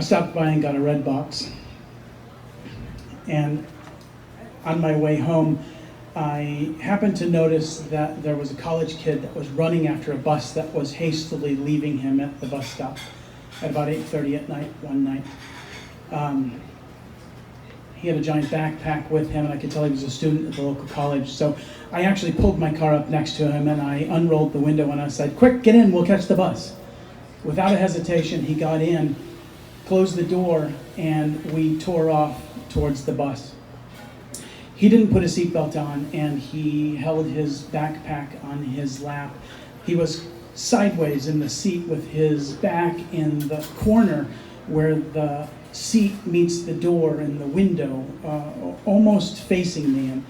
stopped by and got a red box. And on my way home, I happened to notice that there was a college kid that was running after a bus that was hastily leaving him at the bus stop at about 8:30 at night one night. He had a giant backpack with him, and I could tell he was a student at the local college. So I actually pulled my car up next to him, and I unrolled the window, and I said, "Quick, get in, we'll catch the bus." Without a hesitation, he got in, closed the door, and we tore off towards the bus. He didn't put a seatbelt on, and he held his backpack on his lap. He was sideways in the seat with his back in the corner where the seat meets the door and the window, almost facing me. And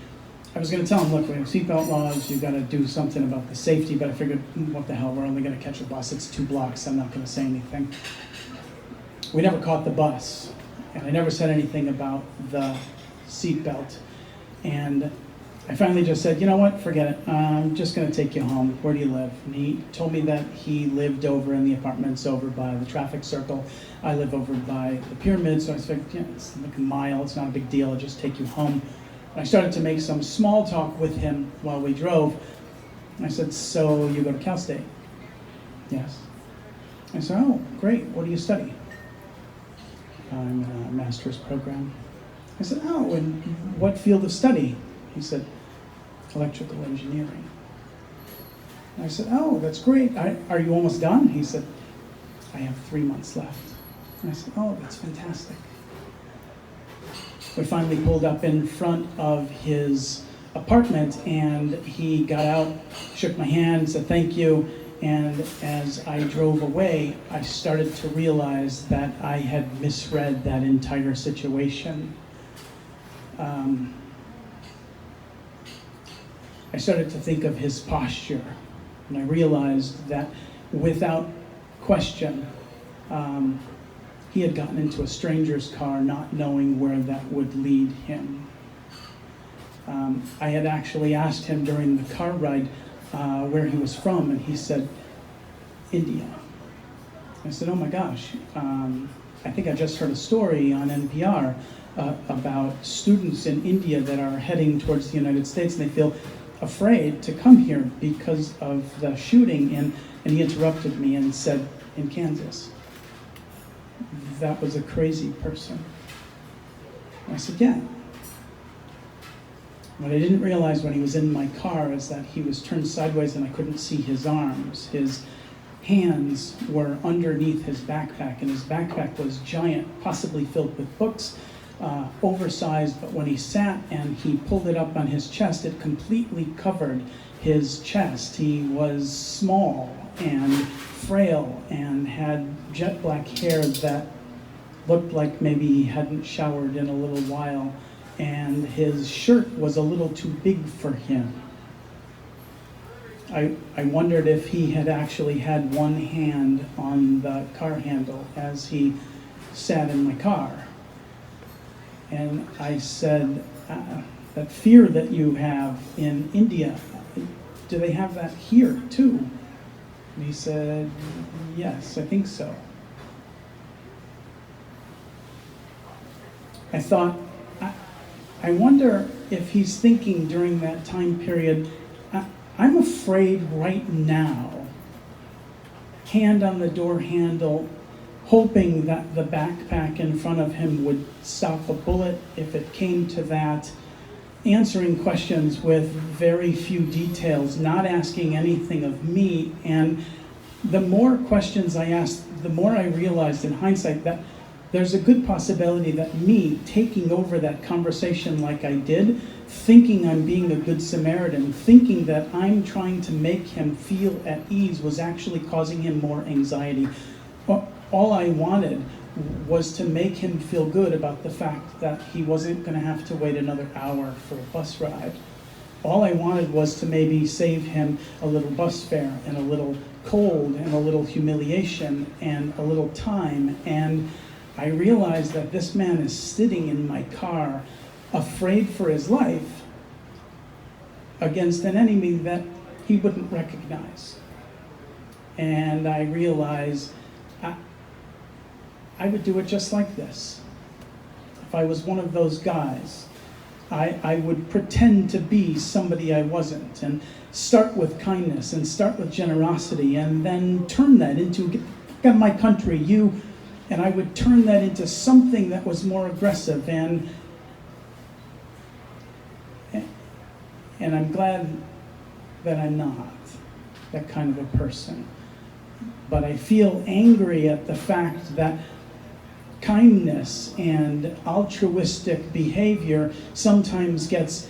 I was going to tell him, look, we have seatbelt laws, you've got to do something about the safety, but I figured, what the hell, we're only going to catch a bus, it's 2 blocks, I'm not going to say anything. We never caught the bus, and I never said anything about the seatbelt. And I finally just said, you know what, forget it, I'm just going to take you home. Where do you live? And he told me that he lived over in the apartments over by the traffic circle. I live over by the pyramid, so I figured, yeah, it's like a mile, it's not a big deal, I'll just take you home. And I started to make some small talk with him while we drove. I said, so you go to Cal State? Yes. I said, oh, great, what do you study? I'm in a master's program. I said, oh, and what field of study? He said, electrical engineering. I said, oh, that's great. Are you almost done? He said, I have 3 months left. And I said, oh, that's fantastic. We finally pulled up in front of his apartment, and he got out, shook my hand, said thank you, and as I drove away, I started to realize that I had misread that entire situation. I started to think of his posture, and I realized that without question, he had gotten into a stranger's car not knowing where that would lead him. I had actually asked him during the car ride where he was from, and he said, India. I said, oh my gosh, I think I just heard a story on NPR about students in India that are heading towards the United States, and they feel afraid to come here because of the shooting. And he interrupted me and said, in Kansas. That was a crazy person. I said, yeah. What I didn't realize when he was in my car is that he was turned sideways and I couldn't see his arms. His hands were underneath his backpack, and his backpack was giant, possibly filled with books, oversized, but when he sat and he pulled it up on his chest, it completely covered his chest. He was small and frail and had jet black hair that looked like maybe he hadn't showered in a little while, and his shirt was a little too big for him. I wondered if he had actually had one hand on the car handle as he sat in my car. And I said, that fear that you have in India, do they have that here too? And he said, yes, I think so. I thought, I wonder if he's thinking during that time period, I'm afraid right now, hand on the door handle, hoping that the backpack in front of him would stop a bullet if it came to that, answering questions with very few details, not asking anything of me. And the more questions I asked, the more I realized in hindsight that there's a good possibility that me taking over that conversation like I did, thinking I'm being a good Samaritan, thinking that I'm trying to make him feel at ease, was actually causing him more anxiety. All I wanted was to make him feel good about the fact that he wasn't going to have to wait another hour for a bus ride. All I wanted was to maybe save him a little bus fare and a little cold and a little humiliation and a little time. And I realized that this man is sitting in my car, afraid for his life, against an enemy that he wouldn't recognize. And I realized I would do it just like this. If I was one of those guys, I would pretend to be somebody I wasn't, and start with kindness and start with generosity, and then turn that into, get out of my country, you, and I would turn that into something that was more aggressive, and I'm glad that I'm not that kind of a person. But I feel angry at the fact that kindness and altruistic behavior sometimes gets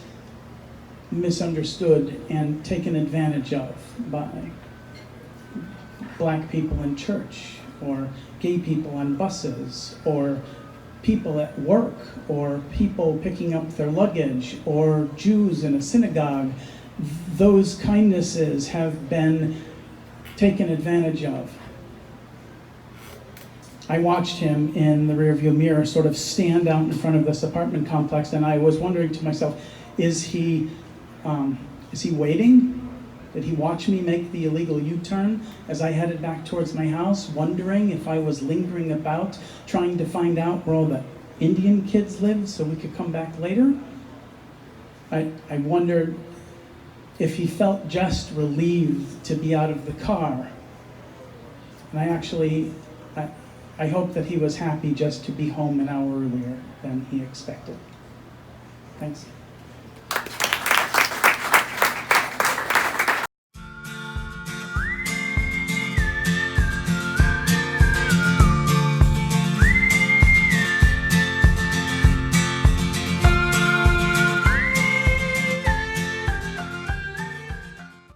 misunderstood and taken advantage of by black people in church, or gay people on buses, or people at work, or people picking up their luggage, or Jews in a synagogue. Those kindnesses have been taken advantage of. I watched him in the rearview mirror sort of stand out in front of this apartment complex, and I was wondering to myself, is he waiting? Did he watch me make the illegal U-turn as I headed back towards my house, wondering if I was lingering about, trying to find out where all the Indian kids lived so we could come back later? I wondered if he felt just relieved to be out of the car. And I hope that he was happy just to be home an hour earlier than he expected. Thanks.